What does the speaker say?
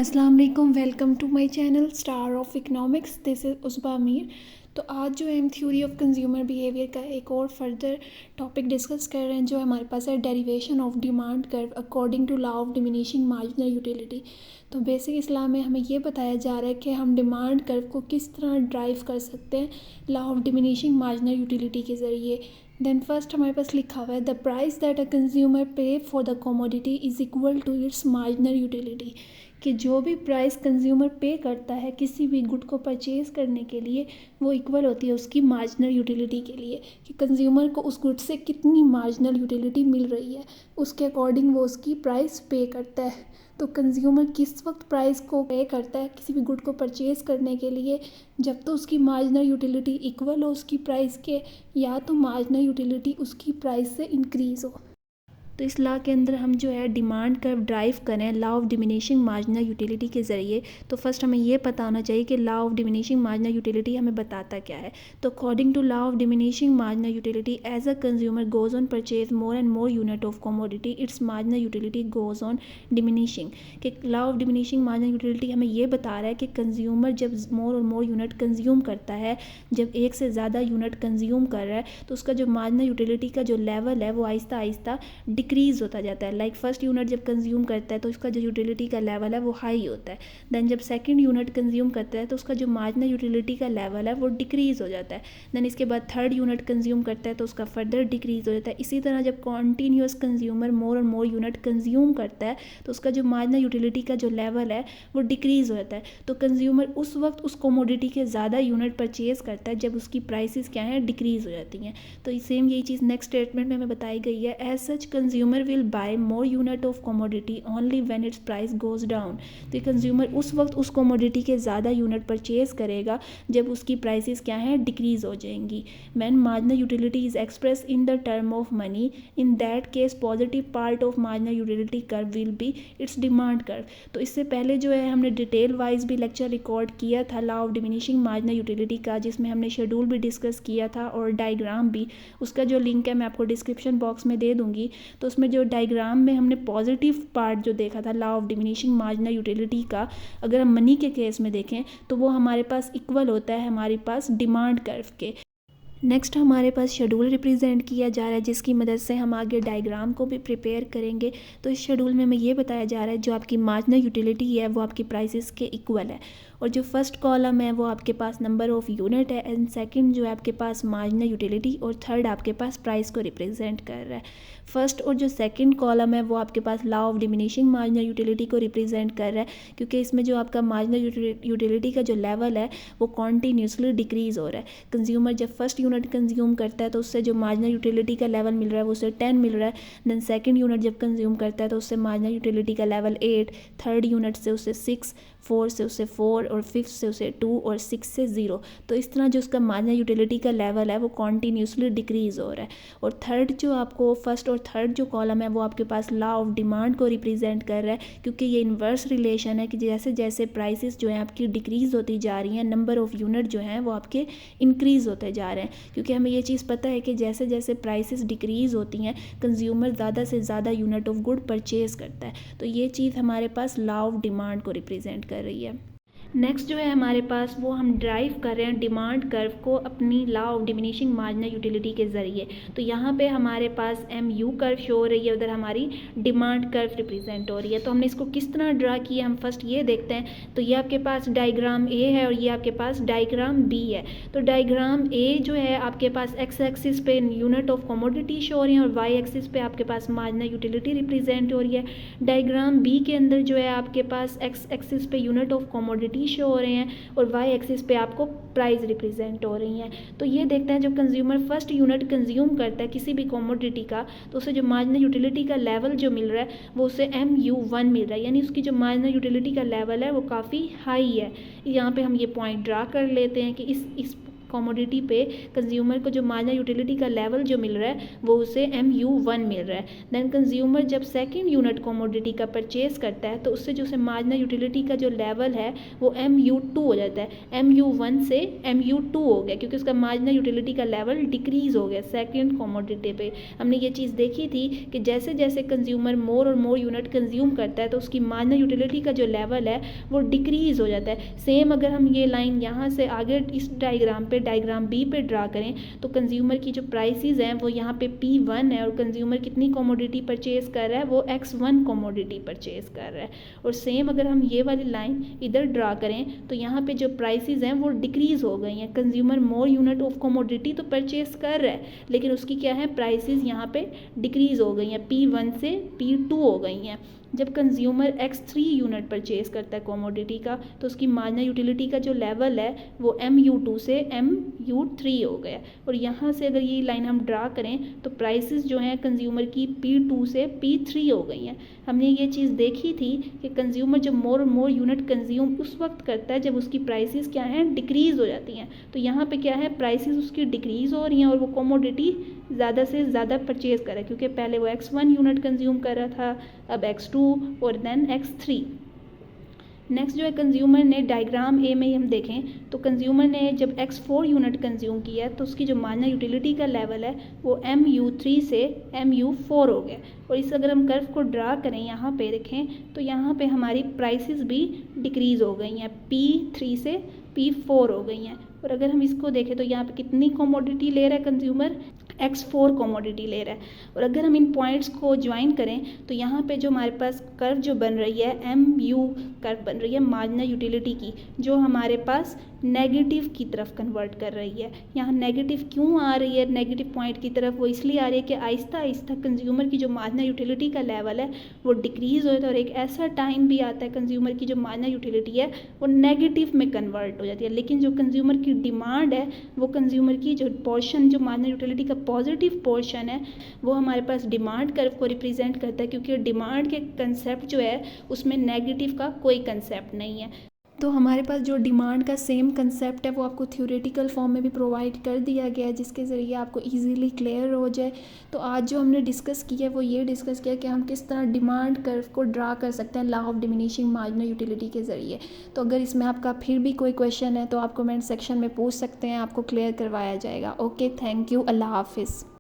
अस्सलाम वालेकुम, welcome to my channel star of economics. This is Usba Mir. तो आज जो है हम थ्योरी ऑफ कंज्यूमर बिहेवियर का एक और फर्दर टॉपिक डिस्कस कर रहे हैं, जो हमारे पास है derivation of demand curve according to law of diminishing marginal utility. तो बेसिक इस्लाम में हमें ये बताया जा रहा है कि हम डिमांड कर्व को किस तरह ड्राइव कर सकते हैं law of diminishing marginal utility के ज़रिए। देन फर्स्ट हमारे पास लिखा हुआ है the price that a consumer pay for the commodity is equal to its marginal utility, कि जो भी प्राइस कंज्यूमर पे करता है किसी भी गुड को परचेज़ करने के लिए वो इक्वल होती है उसकी मार्जिनल यूटिलिटी के लिए, कि कंज्यूमर को उस गुड से कितनी मार्जिनल यूटिलिटी मिल रही है उसके अकॉर्डिंग वो उसकी प्राइस पे करता है। तो कंज्यूमर किस वक्त प्राइस को पे करता है किसी भी गुड को परचेज़ करने के लिए, जब तो उसकी मार्जिनल यूटिलिटी इक्वल हो उसकी प्राइस के, या तो मार्जिनल यूटिलिटी उसकी प्राइस से इंक्रीज़ हो। तो इस लॉ के अंदर हम जो है डिमांड कर्व ड्राइव करें law of diminishing marginal utility के ज़रिए। तो फर्स्ट हमें ये पता होना चाहिए कि law of diminishing marginal utility हमें बताता क्या है। तो according to law of diminishing marginal utility, as a consumer goes on purchase more and more unit of commodity its marginal utility goes on diminishing. कि law of diminishing marginal utility हमें ये बता रहा है कि कंज्यूमर जब मोर और मोर unit consume करता है, जब एक से ज़्यादा यूनिट कंज्यूम कर रहा है, तो उसका जो मार्जिनल यूटिलिटी का जो लेवल है वो आहिस्ता आहिस्ता डिक्रीज़ होता जाता है। लाइक फर्स्ट यूनिट जब कंज्यूम करता है तो उसका जो यूटिलिटी का लेवल है वो हाई होता है। देन जब सेकंड यूनिट कंज्यूम करता है तो उसका जो मार्जिनल यूटिलिटी का लेवल है वो डिक्रीज़ हो जाता है। देन इसके बाद थर्ड यूनिट कंज्यूम करता है तो उसका फर्दर डिक्रीज़ हो जाता है। इसी तरह जब कॉन्टीन्यूस कंज्यूमर मोर और मोर यूनिट कंज्यूम करता है तो उसका जो मार्जिनल यूटिलिटी का जो लेवल है वो डिक्रीज़ हो जाता है। तो कंज्यूमर उस वक्त उस कमोडिटी के ज़्यादा यूनिट परचेज़ करता है जब उसकी प्राइसेस क्या हैं, डिक्रीज़ हो जाती हैं। तो सेम यही चीज़ नेक्स्ट स्टेटमेंट में हमें बताई गई है, as such consumer will buy more unit of commodity only when its price goes down. तो कंज्यूमर उस वक्त उस कमोडिटी के ज़्यादा यूनिट परचेज़ करेगा जब उसकी प्राइसेस क्या हैं, डिक्रीज़ हो जाएंगी। When marginal utility is express in the term of money, in that case positive part of marginal utility curve will be it's demand curve. तो इससे पहले जो है हमने डिटेल वाइज भी लेक्चर रिकॉर्ड किया था law of diminishing marginal utility का, जिसमें हमने शेड्यूल भी डिस्कस किया था और डायग्राम भी। उसका जो लिंक है मैं आपको डिस्क्रिप्शन बॉक्स में दे दूँगी। तो उसमें जो डायग्राम में हमने पॉजिटिव पार्ट जो देखा था law of diminishing marginal utility का, अगर हम मनी के केस में देखें तो वो हमारे पास इक्वल होता है हमारे पास डिमांड कर्व के। नेक्स्ट हमारे पास शेड्यूल रिप्रेजेंट किया जा रहा है जिसकी मदद से हम आगे डायग्राम को भी प्रिपेयर करेंगे। तो इस शेड्यूल में हमें ये बताया जा रहा है जो आपकी मार्जिनल यूटिलिटी है वो आपकी प्राइसेस के इक्वल है, और जो फर्स्ट कॉलम है वो आपके पास नंबर ऑफ़ यूनिट है, एंड सेकंड जो है आपके पास मार्जिनल यूटिलिटी, और थर्ड आपके पास प्राइस को रिप्रेजेंट कर रहा है। फर्स्ट और जो सेकंड कॉलम है वो आपके पास law of diminishing marginal utility को रिप्रेजेंट कर रहा है, क्योंकि इसमें जो आपका मार्जिनल यूटिलिटी का जो लेवल है वो कॉन्टीन्यूसली डिक्रीज़ हो रहा है। कंज्यूमर जब फर्स्ट यूनिट कंज्यूम करता है तो उससे जो मार्जिनल यूटिलिटी का लेवल मिल रहा है वो उसे 10 मिल रहा है। देन सेकंड यूनिट जब कंज्यूम करता है तो उससे मार्जिनल यूटिलिटी का लेवल 8, थर्ड यूनिट से उसे 6, 4 से उसे 4, और 5th से उसे 2, और 6 से 0। तो इस तरह जो उसका मार्जिनल यूटिलिटी का लेवल है वो कॉन्टीन्यूसली डिक्रीज़ हो रहा है। और थर्ड जो आपको फर्स्ट और थर्ड जो कॉलम है वो आपके पास लॉ ऑफ डिमांड को रिप्रेजेंट कर रहा है, क्योंकि ये इन्वर्स रिलेशन है कि जैसे जैसे प्राइसेस जो हैं आपकी डिक्रीज़ होती जा रही हैं, नंबर ऑफ़ यूनिट जो हैं वो आपके इंक्रीज़ होते जा रहे हैं। क्योंकि हमें ये चीज़ पता है कि जैसे जैसे प्राइसेस डिक्रीज़ होती हैं कंज्यूमर ज़्यादा से ज़्यादा यूनिट ऑफ गुड परचेज़ करता है। तो ये चीज़ हमारे पास लॉ ऑफ डिमांड को रिप्रेजेंट कर रही है। नेक्स्ट जो है हमारे पास वो हम ड्राइव कर रहे हैं डिमांड कर्व को अपनी law of diminishing marginal utility के ज़रिए। तो यहाँ पे हमारे पास MU कर्व शो हो रही है, उधर हमारी डिमांड कर्व रिप्रेजेंट हो रही है। तो हमने इसको किस तरह ड्रा किया हम फर्स्ट ये देखते हैं। तो ये आपके पास डायग्राम A है और ये आपके पास डायग्राम B है। तो डायग्राम A जो है आपके पास एक्स एक्सिस पे यूनिट ऑफ कमोडिटी शो हो रही है और वाई एक्सिस पे आपके पास मार्जिनल यूटिलिटी रिप्रेजेंट हो रही है। डायग्राम B के अंदर जो है आपके पास एक्स एक्सिस पे यूनिट ऑफ कमोडिटी शो हो रहे हैं और वाई एक्सिस पे आपको प्राइस रिप्रेजेंट हो रही हैं। तो ये देखते हैं जब कंज्यूमर फर्स्ट यूनिट कंज्यूम करता है किसी भी कमोडिटी का तो उसे जो मार्जिनल यूटिलिटी का लेवल जो मिल रहा है वो उसे MU1 मिल रहा है, यानी उसकी जो मार्जिनल यूटिलिटी का लेवल है वो काफ़ी हाई है। यहाँ पे हम ये पॉइंट ड्रा कर लेते हैं कि इस कमोडिटी पे कंज्यूमर को जो मार्जिनल यूटिलिटी का लेवल जो मिल रहा है वो उसे MU1 मिल रहा है। देन कंज्यूमर जब सेकेंड यूनिट कमोडिटी का परचेज करता है तो उससे जो उसे मार्जिनल यूटिलिटी का जो लेवल है वो MU2 हो जाता है। MU1 से MU2 हो गया क्योंकि उसका मार्जिनल यूटिलिटी का लेवल डिक्रीज हो गया सेकेंड कमोडिटी पे। हमने ये चीज़ देखी थी कि जैसे जैसे कंज्यूमर मोर और मोर यूनिट कंज्यूम करता है तो उसकी मार्जिनल यूटिलिटी का जो लेवल है वो डिक्रीज हो जाता है। सेम अगर हम ये लाइन यहाँ से आगे इस डायग्राम B पे ड्रा करें तो कंज्यूमर की जो प्राइसेस हैं वो यहाँ पे P1 है और कंज्यूमर कितनी कमोडिटी परचेज कर रहा है वो X1 कमोडिटी परचेज कर रहा है। और सेम अगर हम ये वाली लाइन इधर ड्रा करें तो यहाँ पे जो प्राइसेस हैं वो डिक्रीज हो गई हैं। Consumer more unit of commodity तो परचेज कर रहा है लेकिन उसकी क्या है प्राइसेस यहाँ पे डिक्रीज हो गई हैं, P1 से P2 हो गई हैं। जब कंज्यूमर X3 यूनिट परचेज करता है कमोडिटी का तो उसकी मार्जिनल यूटिलिटी का जो लेवल है वो MU2 से MU3 हो गया। और यहाँ से अगर ये लाइन हम ड्रा करें तो प्राइसेस जो हैं कंज्यूमर की P2 से P3 हो गई हैं। हमने ये चीज़ देखी थी कि कंज्यूमर जब मोर और मोर यूनिट कंज्यूम उस वक्त करता है जब उसकी प्राइसेस क्या हैं डिक्रीज़ हो जाती हैं। तो यहाँ पे क्या है प्राइसेस उसकी डिक्रीज़ हो रही हैं और वो कमोडिटी ज़्यादा से ज़्यादा परचेज़ कर रहा है क्योंकि पहले वो X1 यूनिट कंज्यूम कर रहा था, अब X2 और देन X3। नेक्स्ट जो है कंज्यूमर ने डायग्राम ए में ही हम देखें तो कंज्यूमर ने जब X4 यूनिट कंज्यूम किया तो उसकी जो मार्जिनल यूटिलिटी का लेवल है वो MU3 से MU4 हो गया। और इस अगर हम कर्व को ड्रा करें यहाँ पे देखें तो यहाँ पे हमारी प्राइसेस भी डिक्रीज़ हो गई हैं, P3 से P4 हो गई हैं। और अगर हम इसको देखें तो यहाँ पे कितनी कमोडिटी ले रहा है कंज्यूमर X4 कमोडिटी ले रहा है। और अगर हम इन पॉइंट्स को ज्वाइन करें तो यहाँ पे जो हमारे पास कर्व जो बन रही है MU कर्व बन रही है मार्जिनल यूटिलिटी की जो हमारे पास नेगेटिव की तरफ कन्वर्ट कर रही है। यहाँ नेगेटिव क्यों आ रही है नेगेटिव पॉइंट की तरफ, वो इसलिए आ रही है कि आहिस्ता आहिस्ता कंज्यूमर की जो मार्जिनल यूटिलिटी का लेवल है वो डिक्रीज़ होता है और एक ऐसा टाइम भी आता है कंज्यूमर की जो मार्जिनल यूटिलिटी है वो नेगेटिव में कन्वर्ट हो जाती है। लेकिन जो कंज्यूमर की डिमांड है वो कंज्यूमर की जो पोर्शन जो मार्जिनल यूटिलिटी का पॉजिटिव पोर्शन है वो हमारे पास डिमांड कर्व को रिप्रेजेंट करता है क्योंकि डिमांड के कंसेप्ट जो है उसमें नेगेटिव का कोई कंसेप्ट नहीं है। तो हमारे पास जो डिमांड का सेम कंसेप्ट है वो आपको थ्योरेटिकल फॉर्म में भी प्रोवाइड कर दिया गया है जिसके ज़रिए आपको इजीली क्लियर हो जाए। तो आज जो हमने डिस्कस किया है वो ये डिस्कस किया कि हम किस तरह डिमांड कर्व को ड्रा कर सकते हैं law of diminishing marginal utility के ज़रिए। तो अगर इसमें आपका फिर भी कोई क्वेश्चन है तो आप कमेंट सेक्शन में पूछ सकते हैं, आपको क्लियर करवाया जाएगा। ओके, थैंक यू, अल्लाह हाफिज़।